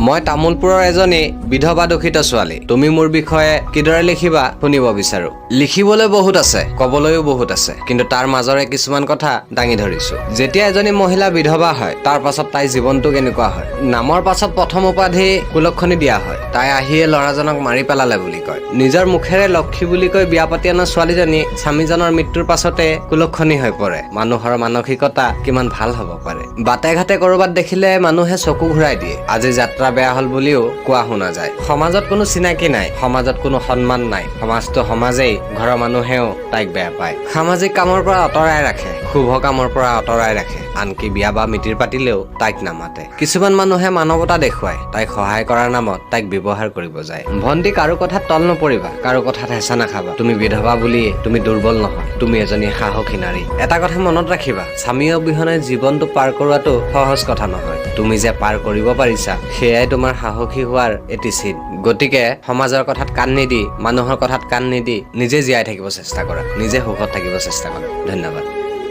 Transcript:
মই তামোলপুৰৰ এজনী বিধৱা দুখিত ছোৱালী। তুমি মোৰ বিষয়ে কিদৰে লিখিবা শুনিব বিচাৰো। লিখিবলৈ বহুত আছে, কবলৈও বহুত আছে, কিন্তু তাৰ মাজৰে কিছুমান কথা দাঙি ধৰিছো। যেতিয়া এজনী মহিলা বিধৱা হয়, তাৰ পাছত তাইৰ জীৱনটো কেনেকুৱা হয়। নামৰ পাছত প্ৰথম উপাধি কুলক্ষণী দিয়া হয়। তাই আহিয়ে ল'ৰাজনক মাৰি পেলালে বুলি কয়। নিজৰ মুখেৰে লক্ষী বুলি কৈ বিয়া পাতি অনা ছোৱালীজনী স্বামীজনৰ মৃত্যুৰ পাছতে কুলক্ষণী হৈ পৰে। মানুহৰ মানসিকতা কিমান ভাল হ'ব পাৰে। বাটে ঘাটে কৰবাত দেখিলে মানুহে চকু ঘূৰাই দিয়ে। আজি যাত্ৰা বেয়া হল বুলিও কোৱা শুনা যায়। সমাজত কোনো চিনাকি নাই, সমাজত কোনো সন্মান নাই। সমাজটো সমাজেই, ঘৰৰ মানুহেও তাইক বেয়া পায়। সামাজিক কামৰ পৰা আঁতৰাই ৰাখে, শুভ কামৰ পৰা আঁতৰাই ৰাখে। আনকি বিয়া বা মিতিৰ পাতিলেও তাইক নামাতে। কিছুমান মানুহে মানৱতা দেখুৱায়, তাইক সহায় কৰাৰ নামত তাইক ব্যৱহাৰ কৰিব যায়। ভন্টি, কাৰো কথাত তল নপৰিবা, কাৰো কথাত হেঁচা নাখাবা। তুমি বিধৱা বুলিয়ে তুমি দুৰ্বল নহয়, তুমি এজনী সাহসী নাৰী। এটা কথা মনত ৰাখিবা, স্বামী অবিহনে জীৱনটো পাৰ কৰোৱাটো সহজ কথা নহয়। তুমি যে পাৰ কৰিব পাৰিছা, সেয়াই তোমাৰ সাহসী হোৱাৰ এটি চিন। গতিকে সমাজৰ কথাত কাণ নিদি, মানুহৰ কথাত কাণ নিদি নিজে জীয়াই থাকিব চেষ্টা কৰা, নিজে সুখত থাকিব চেষ্টা কৰা। ধন্যবাদ।